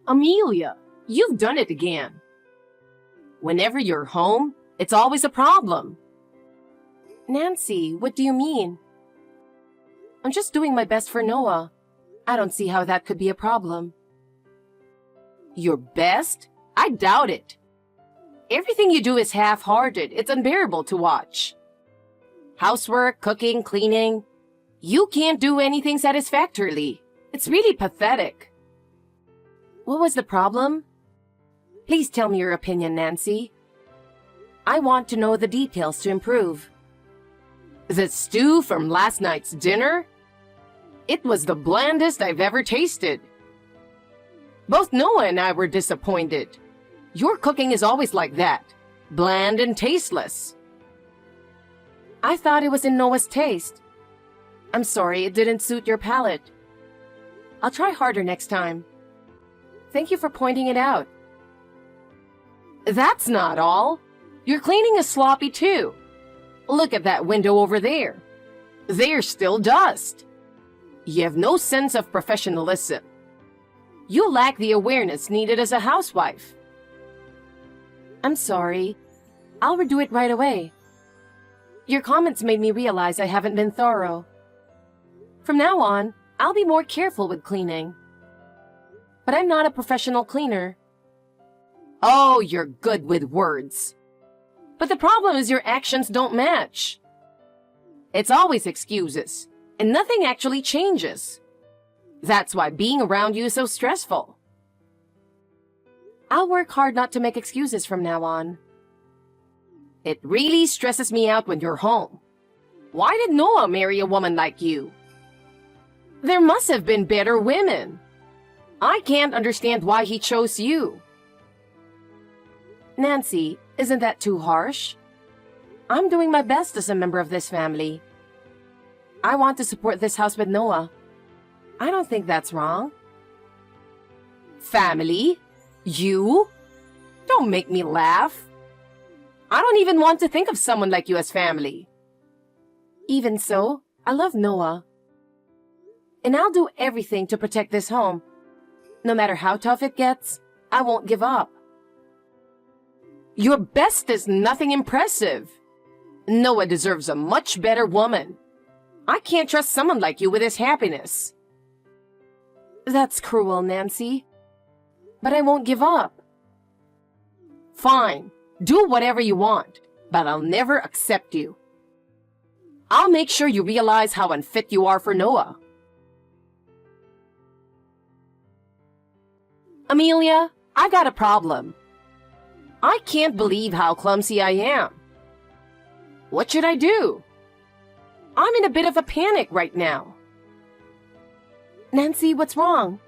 Amelia, you've done it again. Whenever you're home, it's always a problem. Nancy, what do you mean? I'm just doing my best for Noah. I don't see how that could be a problem. Your best? I doubt it. Everything you do is half-hearted. It's unbearable to watch. Housework, cooking, cleaning. You can't do anything satisfactorily. It's really pathetic. What was the problem? Please tell me your opinion, Nancy. I want to know the details to improve. The stew from last night's dinner? It was the blandest I've ever tasted. Both Noah and I were disappointed. Your cooking is always like that, bland and tasteless. I thought it was in Noah's taste. I'm sorry it didn't suit your palate. I'll try harder next time. Thank you for pointing it out. That's not all. Your cleaning is sloppy too. Look at that window over there. There's still dust. You have no sense of professionalism. You lack the awareness needed as a housewife. I'm sorry. I'll redo it right away. Your comments made me realize I haven't been thorough. From now on, I'll be more careful with cleaning. But I'm not a professional cleaner. Oh, you're good with words. But the problem is your actions don't match. It's always excuses, and nothing actually changes. That's why being around you is so stressful. I'll work hard not to make excuses from now on. It really stresses me out when you're home. Why did Noah marry a woman like you? There must have been better women. I can't understand why he chose you. Nancy, isn't that too harsh? I'm doing my best as a member of this family. I want to support this house with Noah. I don't think that's wrong. Family? You? Don't make me laugh. I don't even want to think of someone like you as family. Even so, I love Noah. And I'll do everything to protect this home. No matter how tough it gets, I won't give up. Your best is nothing impressive. Noah deserves a much better woman. I can't trust someone like you with his happiness. That's cruel, Nancy. But I won't give up. Fine. Do whatever you want, but I'll never accept you. I'll make sure you realize how unfit you are for Noah. Amelia, I got a problem. I can't believe how clumsy I am. What should I do? I'm in a bit of a panic right now. Nancy, what's wrong?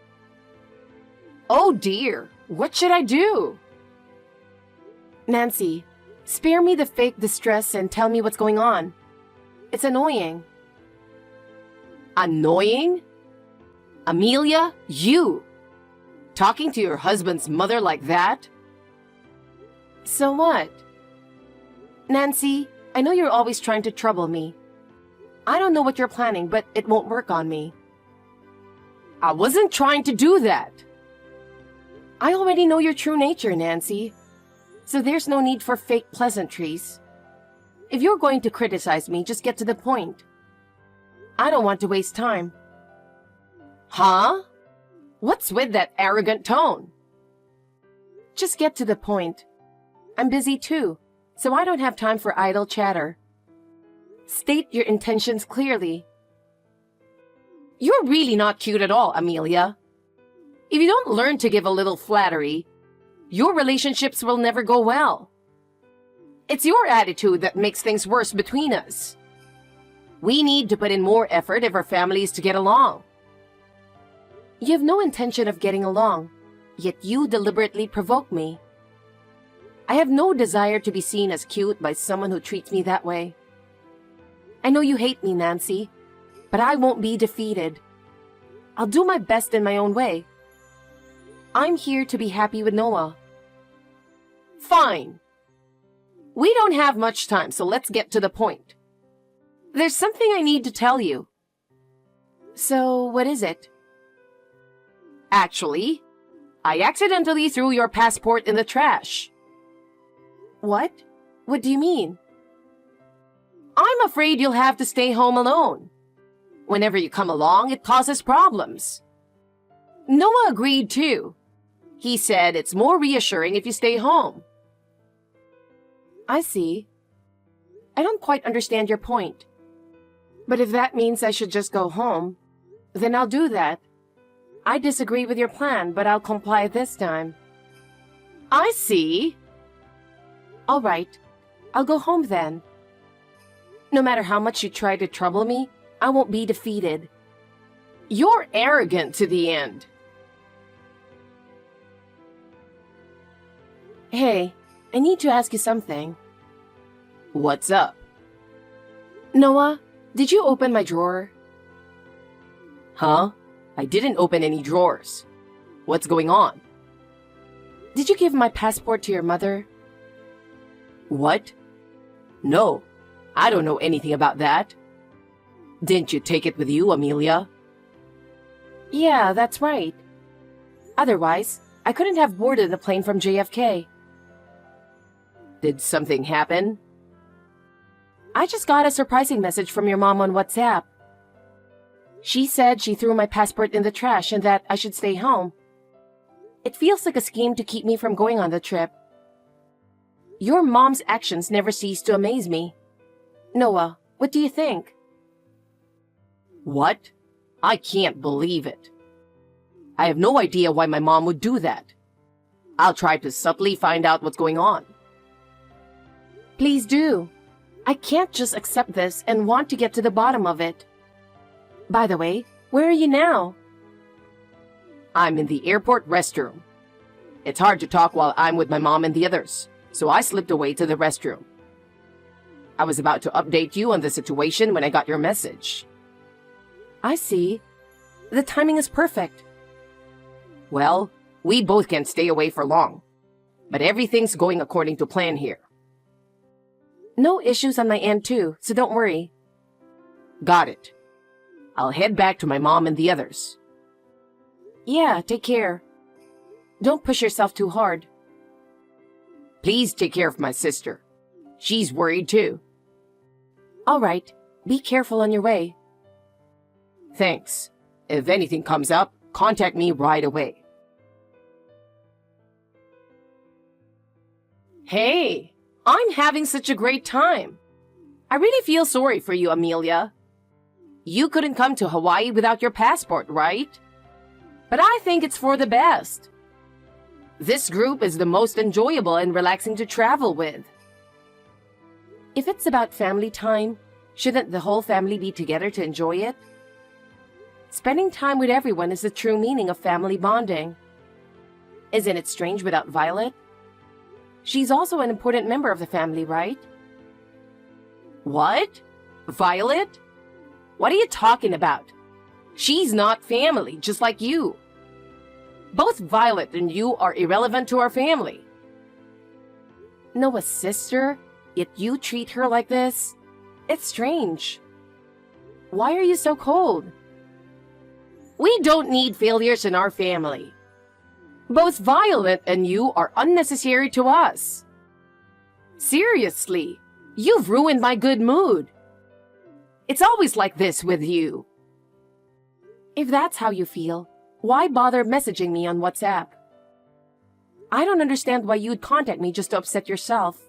Oh dear, what should I do? Nancy, spare me the fake distress and tell me what's going on. It's annoying. Annoying? Amelia, you! Talking to your husband's mother like that? So what? Nancy, I know you're always trying to trouble me. I don't know what you're planning, but it won't work on me. I wasn't trying to do that. I already know your true nature, Nancy. So there's no need for fake pleasantries. If you're going to criticize me, just get to the point. I don't want to waste time. Huh? What's with that arrogant tone? Just get to the point. I'm busy too, so I don't have time for idle chatter. State your intentions clearly. You're really not cute at all, Amelia. If you don't learn to give a little flattery, your relationships will never go well. It's your attitude that makes things worse between us. We need to put in more effort if our family is to get along. You have no intention of getting along, yet you deliberately provoke me. I have no desire to be seen as cute by someone who treats me that way. I know you hate me, Nancy, but I won't be defeated. I'll do my best in my own way. I'm here to be happy with Noah. Fine. We don't have much time, so let's get to the point. There's something I need to tell you. So, what is it? Actually, I accidentally threw your passport in the trash. What? What do you mean? I'm afraid you'll have to stay home alone. Whenever you come along, it causes problems. Noah agreed too. He said it's more reassuring if you stay home. I see. I don't quite understand your point. But if that means I should just go home, then I'll do that. I disagree with your plan, but I'll comply this time. I see. All right, I'll go home then. No matter how much you try to trouble me, I won't be defeated. You're arrogant to the end. Hey, I need to ask you something. What's up? Noah, did you open my drawer? Huh? I didn't open any drawers. What's going on? Did you give my passport to your mother? What? No, I don't know anything about that. Didn't you take it with you, Amelia? Yeah, that's right. Otherwise, I couldn't have boarded the plane from JFK. Did something happen? I just got a surprising message from your mom on WhatsApp. She said she threw my passport in the trash and that I should stay home. It feels like a scheme to keep me from going on the trip. Your mom's actions never cease to amaze me. Noah, what do you think? What? I can't believe it. I have no idea why my mom would do that. I'll try to subtly find out what's going on. Please do. I can't just accept this and want to get to the bottom of it. By the way, where are you now? I'm in the airport restroom. It's hard to talk while I'm with my mom and the others, so I slipped away to the restroom. I was about to update you on the situation when I got your message. I see. The timing is perfect. Well, we both can't stay away for long, but everything's going according to plan here. No issues on my end too, so don't worry. Got it. I'll head back to my mom and the others. Yeah, take care. Don't push yourself too hard. Please take care of my sister. She's worried too. All right, be careful on your way. Thanks. If anything comes up, contact me right away. Hey, I'm having such a great time. I really feel sorry for you, Amelia. You couldn't come to Hawaii without your passport, right? But I think it's for the best. This group is the most enjoyable and relaxing to travel with. If it's about family time, shouldn't the whole family be together to enjoy it? Spending time with everyone is the true meaning of family bonding. Isn't it strange without Violet? She's also an important member of the family, right? What? Violet? What are you talking about? She's not family, just like you. Both Violet and you are irrelevant to our family. Noah's sister, yet you treat her like this? It's strange. Why are you so cold? We don't need failures in our family. Both Violet and you are unnecessary to us. Seriously, you've ruined my good mood. It's always like this with you. If that's how you feel, why bother messaging me on WhatsApp? I don't understand why you'd contact me just to upset yourself.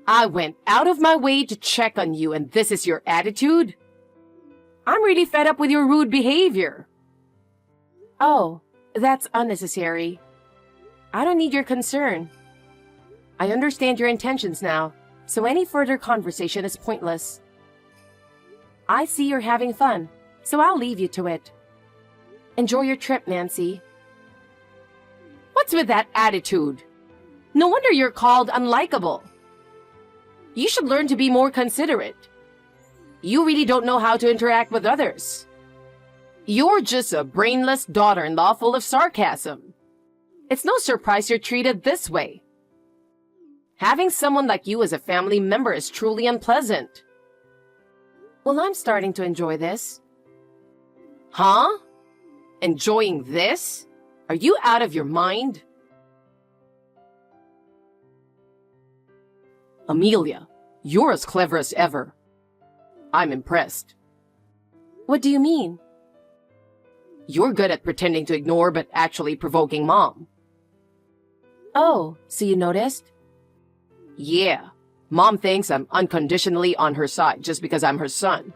I went out of my way to check on you and this is your attitude? I'm really fed up with your rude behavior. Oh, that's unnecessary. I don't need your concern. I understand your intentions now, so any further conversation is pointless. I see you're having fun, so I'll leave you to it. Enjoy your trip, Nancy. What's with that attitude? No wonder you're called unlikable. You should learn to be more considerate. You really don't know how to interact with others. You're just a brainless daughter-in-law full of sarcasm. It's no surprise you're treated this way. Having someone like you as a family member is truly unpleasant. Well, I'm starting to enjoy this. Huh? Enjoying this? Are you out of your mind? Amelia, you're as clever as ever. I'm impressed. What do you mean? You're good at pretending to ignore but actually provoking Mom. Oh, so you noticed? Yeah, Mom thinks I'm unconditionally on her side just because I'm her son.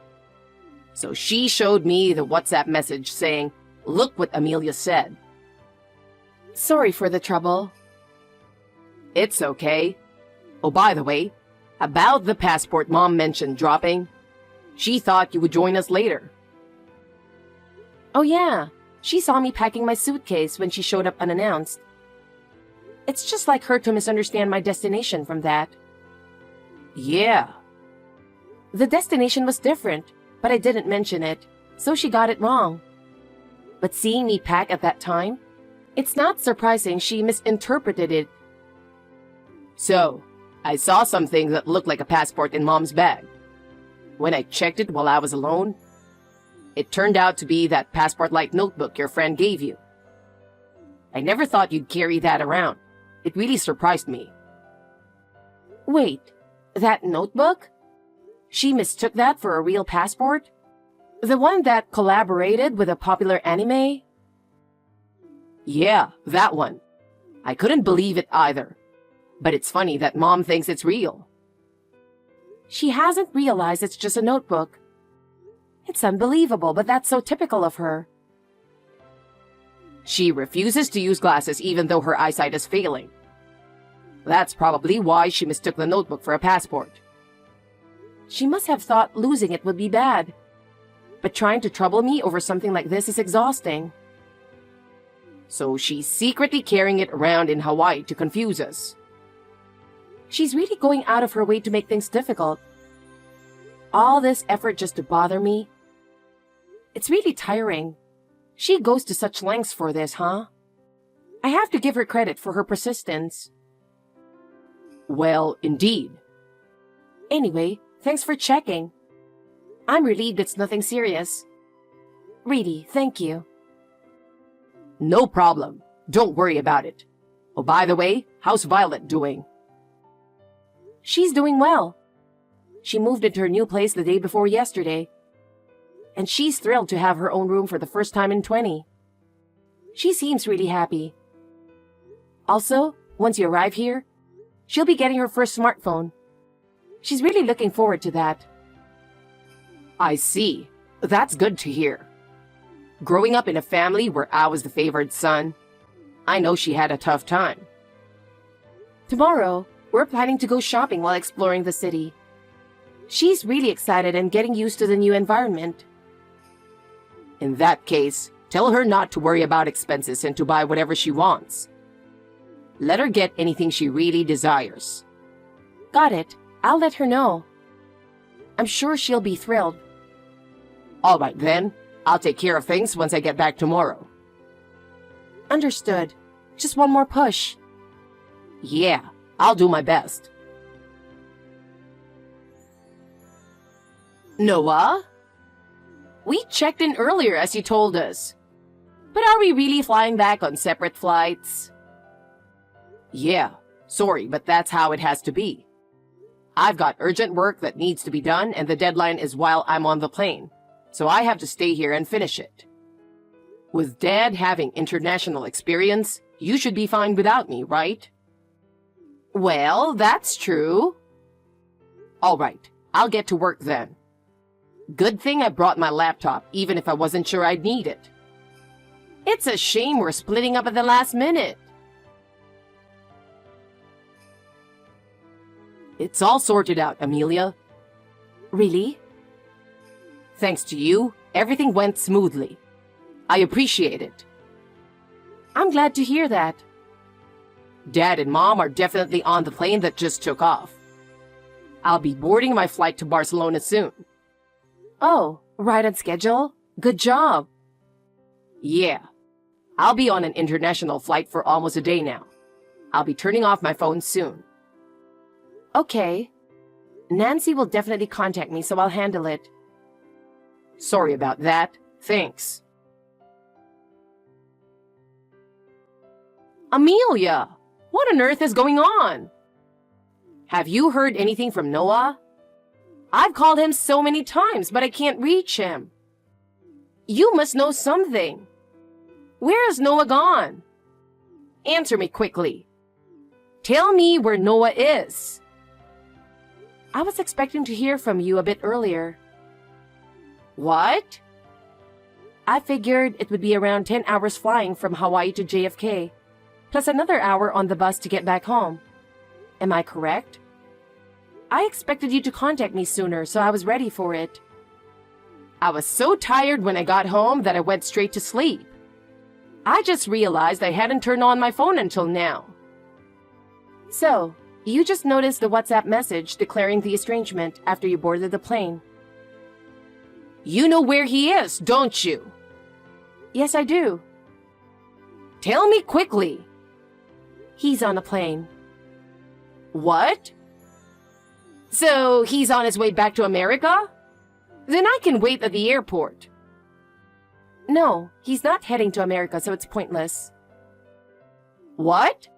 So she showed me the WhatsApp message saying, "Look what Amelia said." Sorry for the trouble. It's okay. Oh, by the way, about the passport Mom mentioned dropping, she thought you would join us later. Oh yeah, she saw me packing my suitcase when she showed up unannounced. It's just like her to misunderstand my destination from that. Yeah. The destination was different, but I didn't mention it, so she got it wrong. But seeing me pack at that time, it's not surprising she misinterpreted it. So, I saw something that looked like a passport in Mom's bag. When I checked it while I was alone, it turned out to be that passport-like notebook your friend gave you. I never thought you'd carry that around. It really surprised me. Wait, that notebook? She mistook that for a real passport? The one that collaborated with a popular anime? Yeah, that one. I couldn't believe it either. But it's funny that Mom thinks it's real. She hasn't realized it's just a notebook. It's unbelievable, but that's so typical of her. She refuses to use glasses even though her eyesight is failing. That's probably why she mistook the notebook for a passport. She must have thought losing it would be bad. But trying to trouble me over something like this is exhausting. So she's secretly carrying it around in Hawaii to confuse us. She's really going out of her way to make things difficult. All this effort just to bother me. It's really tiring. She goes to such lengths for this, huh? I have to give her credit for her persistence. Well, indeed. Anyway, thanks for checking. I'm relieved it's nothing serious. Really, thank you. No problem. Don't worry about it. Oh, by the way, how's Violet doing? She's doing well. She moved into her new place the day before yesterday. And she's thrilled to have her own room for the first time in 20. She seems really happy. Also, once you arrive here, she'll be getting her first smartphone. She's really looking forward to that. I see. That's good to hear. Growing up in a family where I was the favored son, I know she had a tough time. Tomorrow, we're planning to go shopping while exploring the city. She's really excited and getting used to the new environment. In that case, tell her not to worry about expenses and to buy whatever she wants. Let her get anything she really desires. Got it. I'll let her know. I'm sure she'll be thrilled. All right then, I'll take care of things once I get back tomorrow. Understood. Just one more push. Yeah, I'll do my best. Noah? We checked in earlier as you told us. But are we really flying back on separate flights? Yeah, sorry, but that's how it has to be. I've got urgent work that needs to be done and the deadline is while I'm on the plane, so I have to stay here and finish it. With Dad having international experience, you should be fine without me, right? Well, that's true. All right, I'll get to work then. Good thing I brought my laptop, even if I wasn't sure I'd need it. It's a shame we're splitting up at the last minute. It's all sorted out, Amelia. Really? Thanks to you, everything went smoothly. I appreciate it. I'm glad to hear that. Dad and Mom are definitely on the plane that just took off. I'll be boarding my flight to Barcelona soon. Oh, right on schedule? Good job. Yeah. I'll be on an international flight for almost a day now. I'll be turning off my phone soon. Okay. Nancy will definitely contact me, so I'll handle it. Sorry about that. Thanks. Amelia, what on earth is going on? Have you heard anything from Noah? I've called him so many times, but I can't reach him. You must know something. Where is Noah gone? Answer me quickly. Tell me where Noah is. I was expecting to hear from you a bit earlier. What? I figured it would be around 10 hours flying from Hawaii to JFK, plus another hour on the bus to get back home. Am I correct? I expected you to contact me sooner, so I was ready for it. I was so tired when I got home that I went straight to sleep. I just realized I hadn't turned on my phone until now. So, you just noticed the WhatsApp message declaring the estrangement after you boarded the plane. You know where he is, don't you? Yes, I do. Tell me quickly. He's on a plane. What? So he's on his way back to America? Then I can wait at the airport. No, he's not heading to America, so it's pointless. What?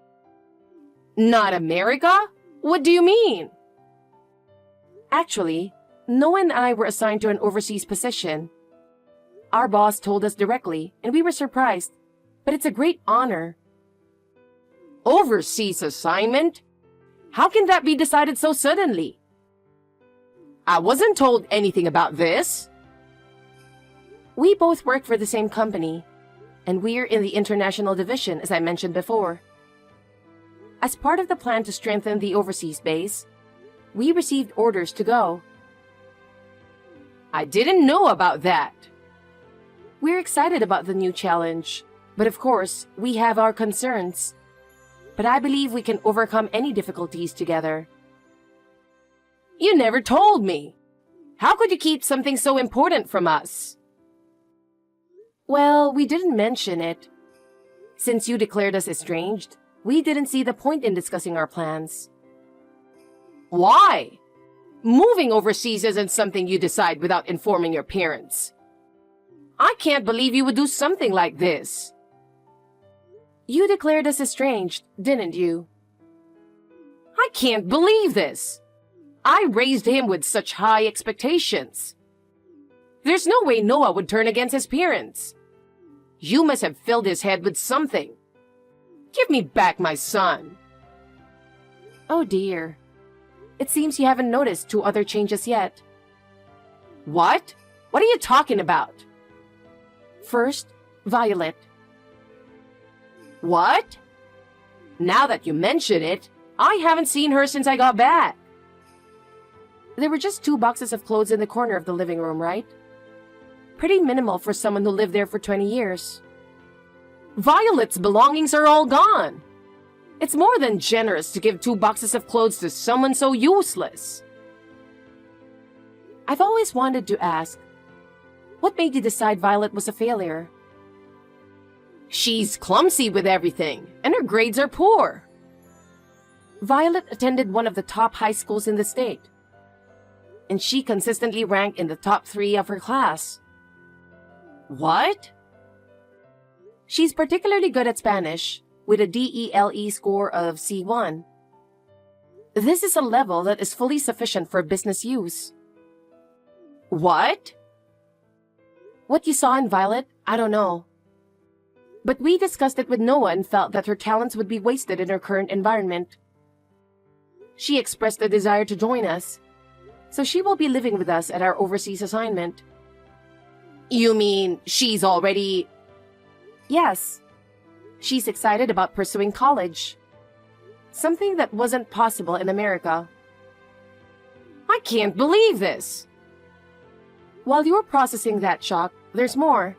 Not America? What do you mean? Actually, Noah and I were assigned to an overseas position. Our boss told us directly, and we were surprised, but it's a great honor. Overseas assignment? How can that be decided so suddenly? I wasn't told anything about this. We both work for the same company, and we're in the international division, as I mentioned before. As part of the plan to strengthen the overseas base, we received orders to go. I didn't know about that. We're excited about the new challenge, but of course, we have our concerns. But I believe we can overcome any difficulties together. You never told me. How could you keep something so important from us? Well, we didn't mention it. Since you declared us estranged, we didn't see the point in discussing our plans. Why? Moving overseas isn't something you decide without informing your parents. I can't believe you would do something like this. You declared us estranged, didn't you? I can't believe this. I raised him with such high expectations. There's no way Noah would turn against his parents. You must have filled his head with something. Give me back my son. Oh dear. It seems you haven't noticed 2 other changes yet. What? What are you talking about? First, Violet. What? Now that you mention it, I haven't seen her since I got back. There were just 2 boxes of clothes in the corner of the living room, right? Pretty minimal for someone who lived there for 20 years. Violet's belongings are all gone. It's more than generous to give 2 boxes of clothes to someone so useless. I've always wanted to ask, what made you decide Violet was a failure? She's clumsy with everything, and her grades are poor. Violet attended one of the top high schools in the state, and she consistently ranked in the top 3 of her class. What? She's particularly good at Spanish, with a DELE score of C1. This is a level that is fully sufficient for business use. What? What you saw in Violet, I don't know. But we discussed it with Noah and felt that her talents would be wasted in her current environment. She expressed a desire to join us, so she will be living with us at our overseas assignment. You mean she's already... Yes. She's excited about pursuing college. Something that wasn't possible in America. I can't believe this. While you're processing that shock, there's more.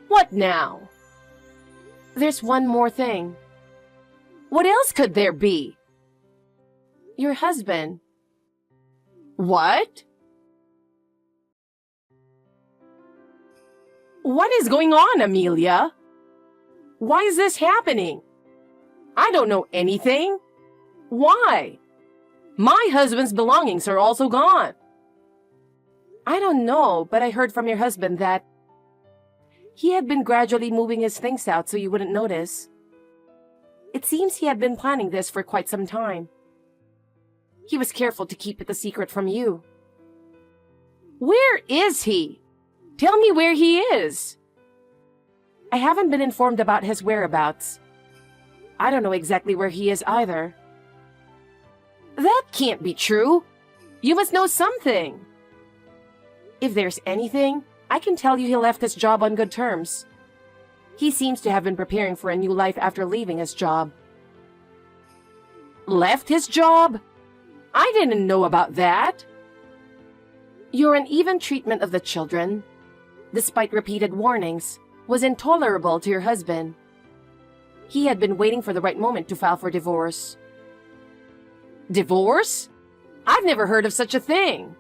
What now? There's one more thing. What else could there be? Your husband. What? What is going on, Amelia? Why is this happening? I don't know anything. Why? My husband's belongings are also gone. I don't know, but I heard from your husband that he had been gradually moving his things out so you wouldn't notice. It seems he had been planning this for quite some time. He was careful to keep it a secret from you. Where is he? Tell me where he is. I haven't been informed about his whereabouts. I don't know exactly where he is either. That can't be true. You must know something. If there's anything, I can tell you he left his job on good terms. He seems to have been preparing for a new life after leaving his job. Left his job? I didn't know about that. Your uneven treatment of the children, despite repeated warnings, was intolerable to your husband. He had been waiting for the right moment to file for divorce. Divorce? I've never heard of such a thing.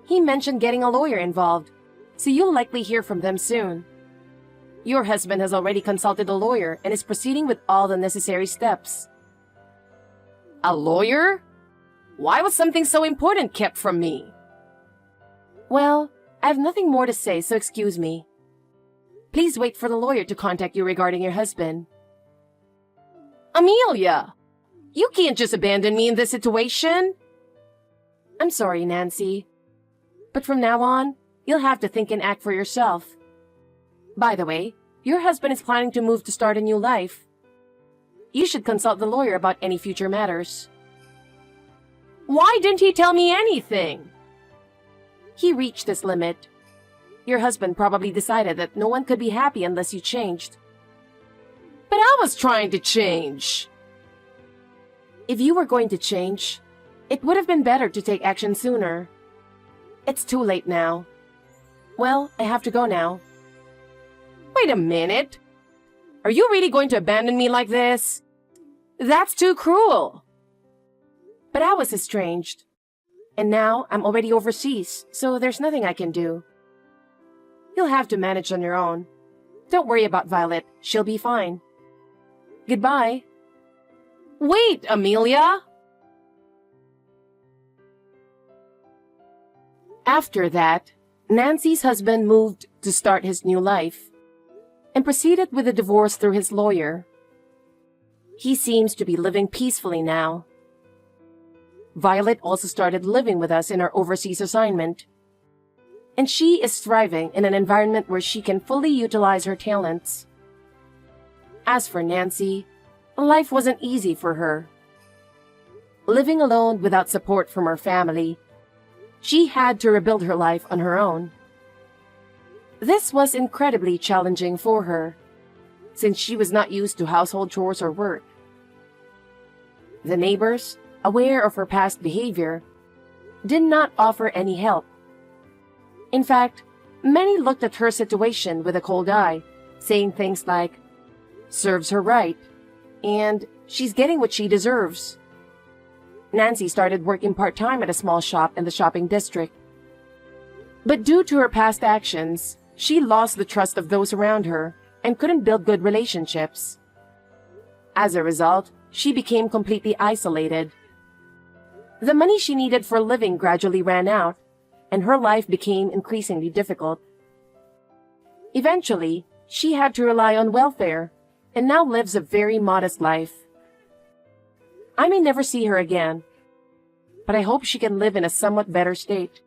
He mentioned getting a lawyer involved, so you'll likely hear from them soon. Your husband has already consulted a lawyer and is proceeding with all the necessary steps. A lawyer? Why was something so important kept from me? Well, I have nothing more to say, so excuse me. Please wait for the lawyer to contact you regarding your husband. Amelia! You can't just abandon me in this situation. I'm sorry, Nancy. But from now on, you'll have to think and act for yourself. By the way, your husband is planning to move to start a new life. You should consult the lawyer about any future matters. Why didn't he tell me anything? He reached this limit. Your husband probably decided that no one could be happy unless you changed. But I was trying to change. If you were going to change, it would have been better to take action sooner. It's too late now. Well, I have to go now. Wait a minute. Are you really going to abandon me like this? That's too cruel. But I was estranged. And now I'm already overseas, so there's nothing I can do. You'll have to manage on your own. Don't worry about Violet. She'll be fine. Goodbye. Wait, Amelia! After that, Nancy's husband moved to start his new life and proceeded with the divorce through his lawyer. He seems to be living peacefully now. Violet also started living with us in our overseas assignment, and she is thriving in an environment where she can fully utilize her talents. As for Nancy, life wasn't easy for her. Living alone without support from her family, she had to rebuild her life on her own. This was incredibly challenging for her, since she was not used to household chores or work. The neighbors, aware of her past behavior, did not offer any help. In fact, many looked at her situation with a cold eye, saying things like, "Serves her right," and "She's getting what she deserves." Nancy started working part-time at a small shop in the shopping district. But due to her past actions, she lost the trust of those around her and couldn't build good relationships. As a result, she became completely isolated. The money she needed for a living gradually ran out, and her life became increasingly difficult. Eventually, she had to rely on welfare and now lives a very modest life. I may never see her again, but I hope she can live in a somewhat better state.